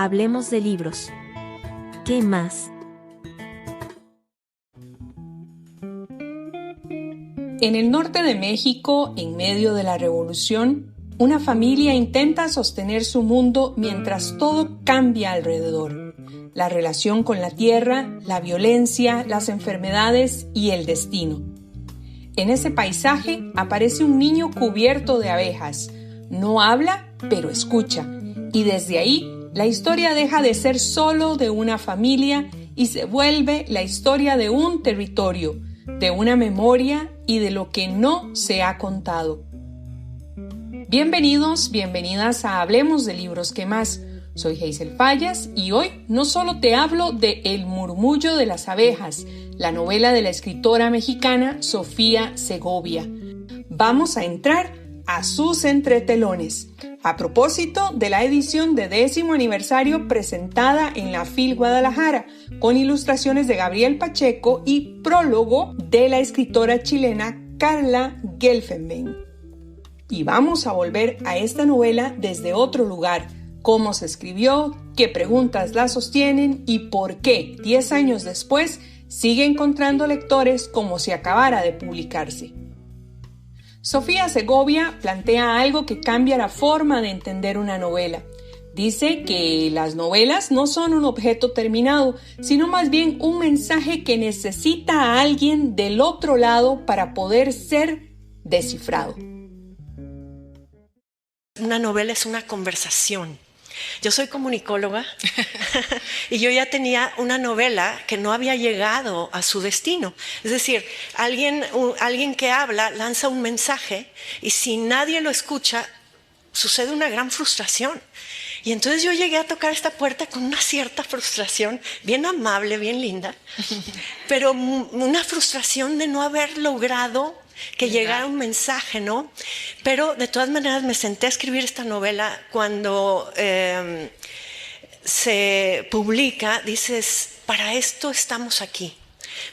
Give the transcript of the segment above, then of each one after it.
Hablemos de libros. ¿Qué más? En el norte de México, en medio de la revolución, una familia intenta sostener su mundo mientras todo cambia alrededor. La relación con la tierra, la violencia, las enfermedades y el destino. En ese paisaje aparece un niño cubierto de abejas. No habla, pero escucha. Y desde ahí, la historia deja de ser solo de una familia y se vuelve la historia de un territorio, de una memoria y de lo que no se ha contado. Bienvenidos, bienvenidas a Hablemos de Libros ¿Qué más? Soy Hazel Fallas y hoy no solo te hablo de El murmullo de las abejas, la novela de la escritora mexicana Sofía Segovia. Vamos a entrar a sus entretelones. A propósito de la edición de 10º aniversario presentada en la FIL Guadalajara, con ilustraciones de Gabriel Pacheco y prólogo de la escritora chilena Carla Gelfenbein. Y vamos a volver a esta novela desde otro lugar, cómo se escribió, qué preguntas la sostienen y por qué, 10 años después, sigue encontrando lectores como si acabara de publicarse. Sofía Segovia plantea algo que cambia la forma de entender una novela. Dice que las novelas no son un objeto terminado, sino más bien un mensaje que necesita a alguien del otro lado para poder ser descifrado. Una novela es una conversación. Yo soy comunicóloga y yo ya tenía una novela que no había llegado a su destino. Es decir, alguien que habla lanza un mensaje y si nadie lo escucha, sucede una gran frustración. Y entonces yo llegué a tocar esta puerta con una cierta frustración, bien amable, bien linda, pero una frustración de no haber logrado que llegara un mensaje, ¿no? Pero de todas maneras me senté a escribir esta novela cuando se publica, dices, para esto estamos aquí.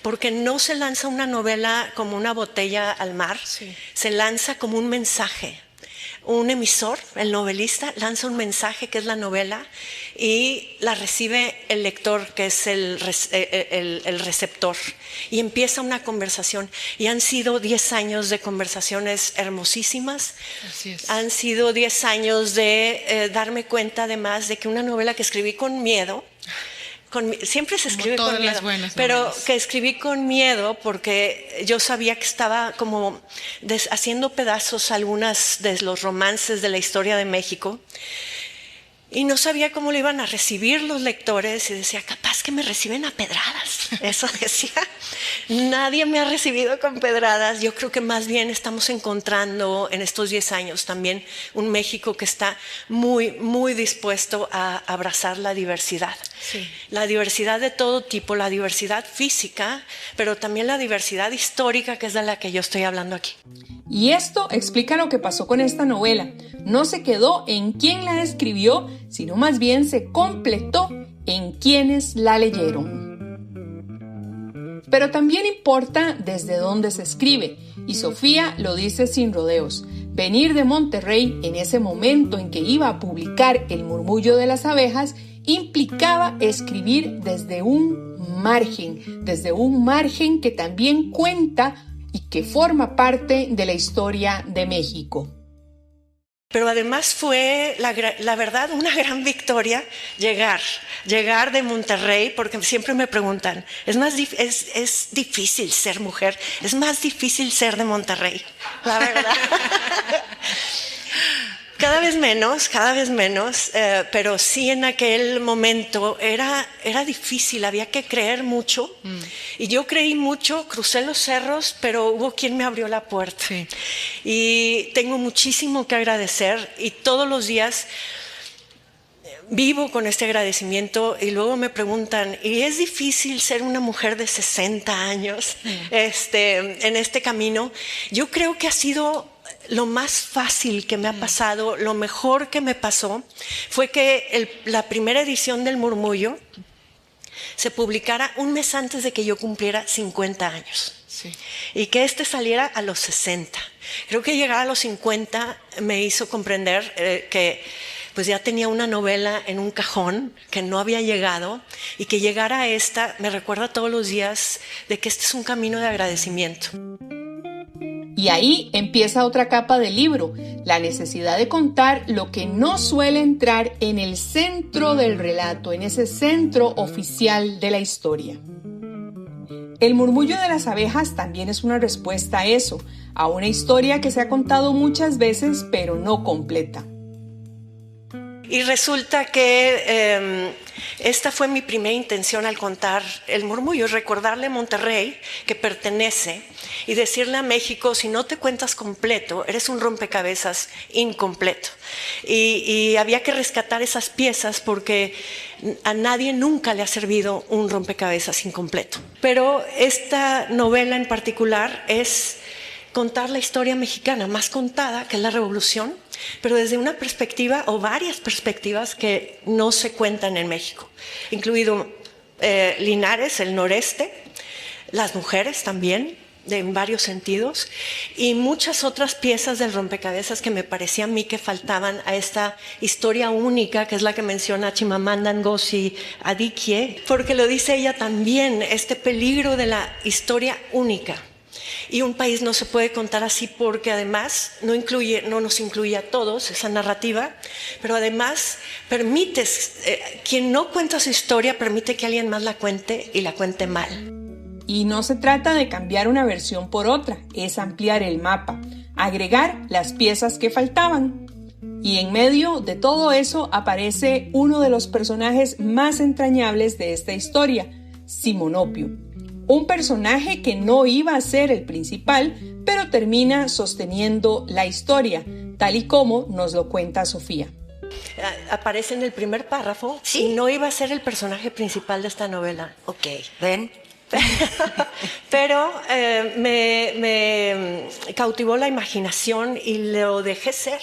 Porque no se lanza una novela como una botella al mar, sí. Se lanza como un mensaje. Un emisor, el novelista, lanza un mensaje que es la novela y la recibe el lector, que es el receptor, y empieza una conversación. Y han sido 10 años de conversaciones hermosísimas. Así es. Han sido 10 años de darme cuenta además de que una novela que escribí con miedo, siempre se escribe con miedo, pero que escribí con miedo porque yo sabía que estaba como haciendo pedazos algunas de los romances de la historia de México y no sabía cómo lo iban a recibir los lectores y decía, capaz que me reciben a pedradas. Eso decía, nadie me ha recibido con pedradas. Yo creo que más bien estamos encontrando en estos 10 años también un México que está muy, muy dispuesto a abrazar la diversidad. Sí. La diversidad de todo tipo, la diversidad física, pero también la diversidad histórica, que es de la que yo estoy hablando aquí. Y esto explica lo que pasó con esta novela. No se quedó en quién la escribió, sino más bien se completó en quienes la leyeron. Pero también importa desde dónde se escribe, y Sofía lo dice sin rodeos. Venir de Monterrey en ese momento en que iba a publicar El murmullo de las abejas implicaba escribir desde un margen que también cuenta y que forma parte de la historia de México. Pero además fue, la verdad, una gran victoria llegar de Monterrey, porque siempre me preguntan, es difícil ser mujer, es más difícil ser de Monterrey, la verdad. Cada vez menos, pero sí en aquel momento era difícil, había que creer mucho. Y yo creí mucho, crucé los cerros, pero hubo quien me abrió la puerta. Sí. Y tengo muchísimo que agradecer y todos los días vivo con este agradecimiento y luego me preguntan, ¿y es difícil ser una mujer de 60 años en este camino? Yo creo que ha sido lo más fácil que me ha pasado, lo mejor que me pasó fue que la primera edición del Murmullo se publicara un mes antes de que yo cumpliera 50 años. Sí. Y que saliera a los 60. Creo que llegar a los 50 me hizo comprender que pues ya tenía una novela en un cajón que no había llegado, y que llegara a esta me recuerda todos los días de que este es un camino de agradecimiento. Y ahí empieza otra capa del libro, la necesidad de contar lo que no suele entrar en el centro del relato, en ese centro oficial de la historia. El murmullo de las abejas también es una respuesta a eso, a una historia que se ha contado muchas veces, pero no completa. Y resulta que esta fue mi primera intención al contar El murmullo, recordarle a Monterrey que pertenece y decirle a México, si no te cuentas completo, eres un rompecabezas incompleto. Y había que rescatar esas piezas porque a nadie nunca le ha servido un rompecabezas incompleto. Pero esta novela en particular es contar la historia mexicana más contada, que es la Revolución, pero desde una perspectiva o varias perspectivas que no se cuentan en México, incluido Linares, el noreste, las mujeres también, en varios sentidos, y muchas otras piezas del rompecabezas que me parecía a mí que faltaban a esta historia única, que es la que menciona Chimamanda Ngozi Adichie, porque lo dice ella también, este peligro de la historia única. Y un país no se puede contar así porque además no nos incluye a todos esa narrativa, pero además quien no cuenta su historia permite que alguien más la cuente y la cuente mal. Y no se trata de cambiar una versión por otra, es ampliar el mapa, agregar las piezas que faltaban. Y en medio de todo eso aparece uno de los personajes más entrañables de esta historia, Simonopio. Un personaje que no iba a ser el principal, pero termina sosteniendo la historia, tal y como nos lo cuenta Sofía. Aparece en el primer párrafo, ¿sí? Y no iba a ser el personaje principal de esta novela. Ok, ven. Pero me cautivó la imaginación y lo dejé ser.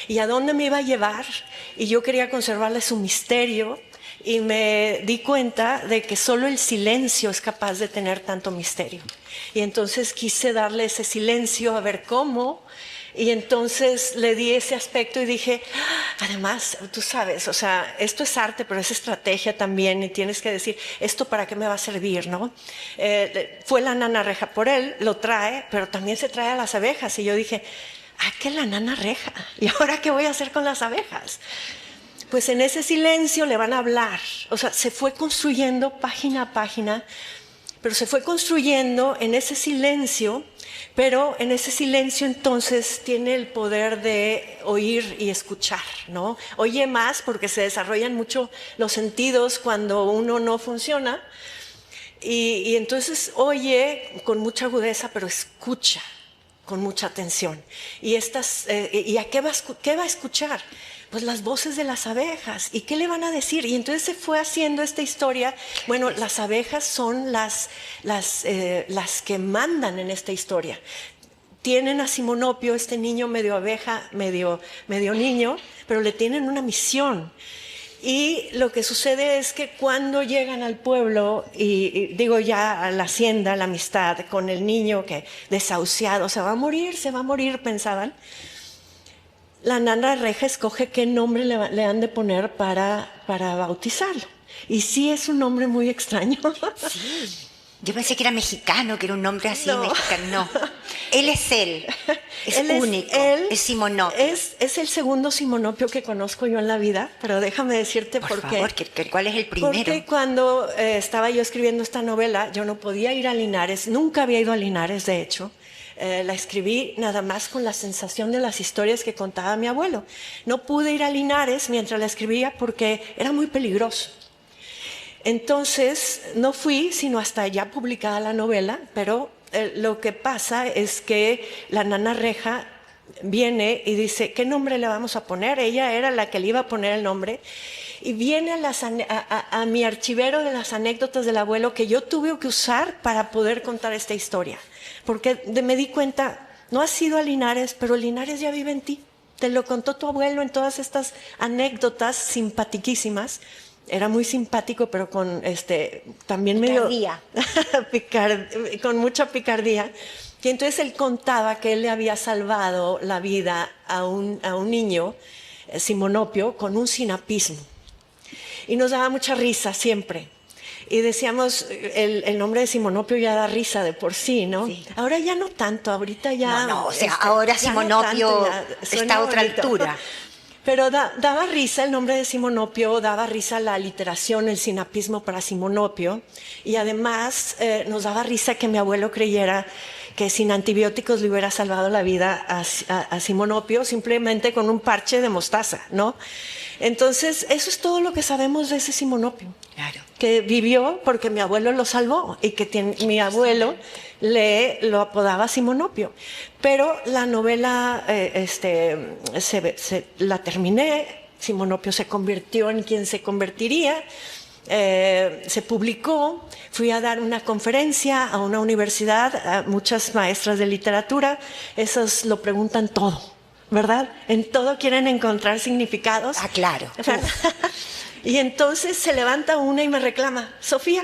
¿Y a dónde me iba a llevar? Y yo quería conservarle su misterio. Y me di cuenta de que solo el silencio es capaz de tener tanto misterio. Y entonces quise darle ese silencio a ver cómo. Y entonces le di ese aspecto y dije, además, tú sabes, o sea, esto es arte, pero es estrategia también. Y tienes que decir, ¿esto para qué me va a servir, no? Fue la nana reja por él, lo trae, pero también se trae a las abejas. Y yo dije, ¿qué la nana reja? ¿Y ahora qué voy a hacer con las abejas? Pues en ese silencio le van a hablar. O sea, se fue construyendo página a página, pero se fue construyendo en ese silencio, pero en ese silencio entonces tiene el poder de oír y escuchar, ¿no? Oye más porque se desarrollan mucho los sentidos cuando uno no funciona, y entonces oye con mucha agudeza, pero escucha con mucha atención. ¿Y a qué va a escuchar? Pues las voces de las abejas. ¿Y qué le van a decir? Y entonces se fue haciendo esta historia. Bueno, las abejas son las que mandan en esta historia. Tienen a Simonopio, este niño medio abeja, medio niño, pero le tienen una misión. Y lo que sucede es que cuando llegan al pueblo, y digo ya a la hacienda, a la amistad, con el niño que desahuciado, se va a morir, pensaban, la nana reja escoge qué nombre le han de poner para bautizarlo. Y sí es un nombre muy extraño. Sí. Yo pensé que era mexicano, que era un nombre así no. mexicano. No, él es él. Es único. Es Simonopio. Es el segundo Simonopio que conozco yo en la vida, pero déjame decirte por qué. Por favor, ¿cuál es el primero? Porque cuando estaba yo escribiendo esta novela, yo no podía ir a Linares, nunca había ido a Linares, de hecho. La escribí nada más con la sensación de las historias que contaba mi abuelo. No pude ir a Linares mientras la escribía porque era muy peligroso. Entonces no fui sino hasta ya publicada la novela, pero lo que pasa es que la nana reja viene y dice, ¿qué nombre le vamos a poner? Ella era la que le iba a poner el nombre. Y viene a mi archivero de las anécdotas del abuelo que yo tuve que usar para poder contar esta historia. Porque me di cuenta, no has ido a Linares, pero Linares ya vive en ti. Te lo contó tu abuelo en todas estas anécdotas simpatiquísimas. Era muy simpático, pero con también picardía. Con mucha picardía. Y entonces él contaba que él le había salvado la vida a un niño Simonopio con un sinapismo. Y nos daba mucha risa siempre. Y decíamos, el nombre de Simonopio ya da risa de por sí, ¿no? Sí. Ahora ya no tanto, ahorita ya... No, o sea, ahora Simonopio no tanto, está a otra altura. Pero daba risa el nombre de Simonopio, daba risa la aliteración, el sinapismo para Simonopio. Y además nos daba risa que mi abuelo creyera que sin antibióticos le hubiera salvado la vida a Simonopio simplemente con un parche de mostaza, ¿no? Entonces, eso es todo lo que sabemos de ese Simonopio. Claro. Que vivió porque mi abuelo lo salvó y que mi abuelo lo apodaba Simonopio. Pero la novela la terminé, Simonopio se convirtió en quien se convertiría, se publicó, fui a dar una conferencia a una universidad, a muchas maestras de literatura, esas lo preguntan todo, ¿verdad? En todo quieren encontrar significados. Ah, claro. Y entonces se levanta una y me reclama, Sofía,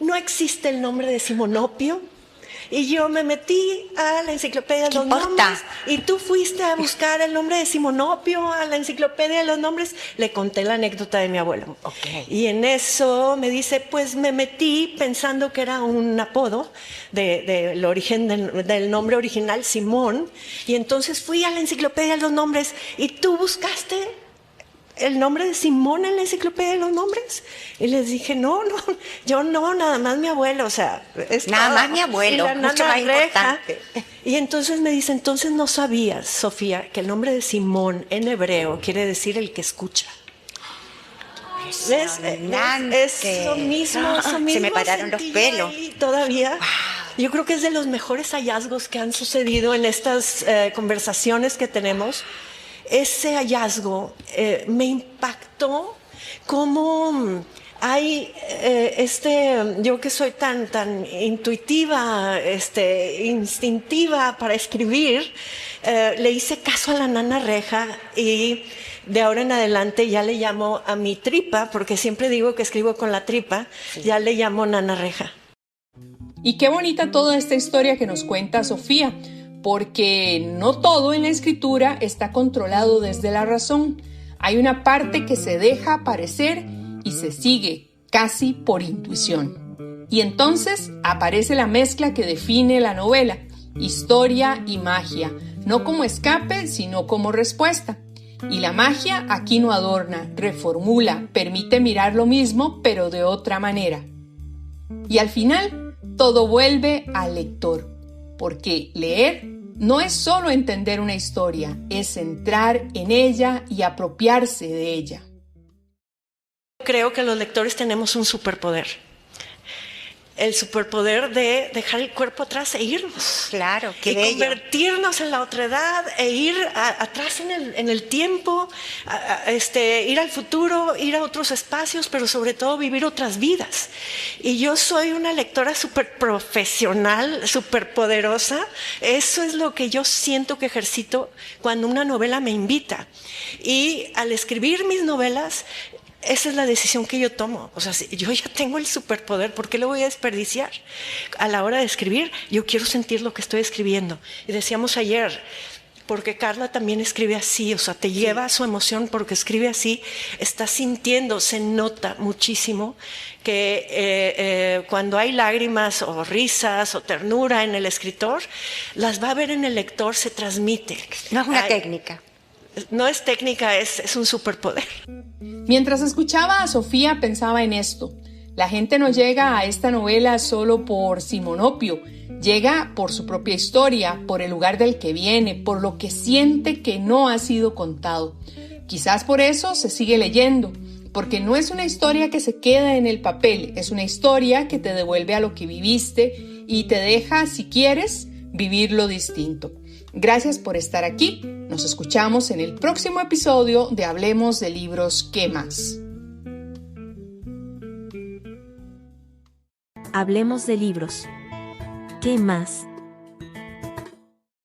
¿no existe el nombre de Simonopio? Y yo me metí a la enciclopedia de los nombres y tú fuiste a buscar el nombre de Simonopio a la enciclopedia de los nombres. Le conté la anécdota de mi abuelo. Okay. Y en eso me dice, pues me metí pensando que era un apodo del origen del nombre original, Simón. Y entonces fui a la enciclopedia de los nombres y tú buscaste el nombre de Simón en la enciclopedia de los nombres. Y les dije, no, yo no, nada más mi abuelo, o sea... Nada más mi abuelo, mucho más importante. Y entonces me dice, entonces no sabías, Sofía, que el nombre de Simón en hebreo quiere decir el que escucha. ¿Ves? Eso mismo, se me pararon los pelos. Todavía. Wow. Yo creo que es de los mejores hallazgos que han sucedido en estas conversaciones que tenemos. Ese hallazgo me impactó como hay yo que soy tan intuitiva, instintiva para escribir, le hice caso a la Nana Reja y de ahora en adelante ya le llamo a mi tripa, porque siempre digo que escribo con la tripa, sí. Ya le llamo Nana Reja. Y qué bonita toda esta historia que nos cuenta Sofía, porque no todo en la escritura está controlado desde la razón. Hay una parte que se deja aparecer y se sigue casi por intuición. Y entonces aparece la mezcla que define la novela, historia y magia, no como escape, sino como respuesta. Y la magia aquí no adorna, reformula, permite mirar lo mismo, pero de otra manera. Y al final, todo vuelve al lector, porque leer no es solo entender una historia, es entrar en ella y apropiarse de ella. Creo que los lectores tenemos un superpoder. El superpoder de dejar el cuerpo atrás e irnos. Claro, qué bello. Y convertirnos en la otredad e ir atrás en el tiempo, ir al futuro, ir a otros espacios, pero sobre todo vivir otras vidas. Y yo soy una lectora súper profesional, súper poderosa. Eso es lo que yo siento que ejercito cuando una novela me invita. Y al escribir mis novelas, esa es la decisión que yo tomo. O sea, si yo ya tengo el superpoder, ¿por qué lo voy a desperdiciar? A la hora de escribir, yo quiero sentir lo que estoy escribiendo. Y decíamos ayer, porque Carla también escribe así, o sea, te lleva a su emoción porque escribe así, está sintiendo, se nota muchísimo que cuando hay lágrimas o risas o ternura en el escritor, las va a ver en el lector, se transmite. No es una técnica. No es técnica, es un superpoder. Mientras escuchaba a Sofía pensaba en esto. La gente no llega a esta novela solo por Simonopio, llega por su propia historia, por el lugar del que viene, por lo que siente que no ha sido contado. Quizás por eso se sigue leyendo, porque no es una historia que se queda en el papel, es una historia que te devuelve a lo que viviste y te deja, si quieres, vivirlo distinto. Gracias por estar aquí. Nos escuchamos en el próximo episodio de Hablemos de Libros, ¿qué más? Hablemos de libros. ¿Qué más?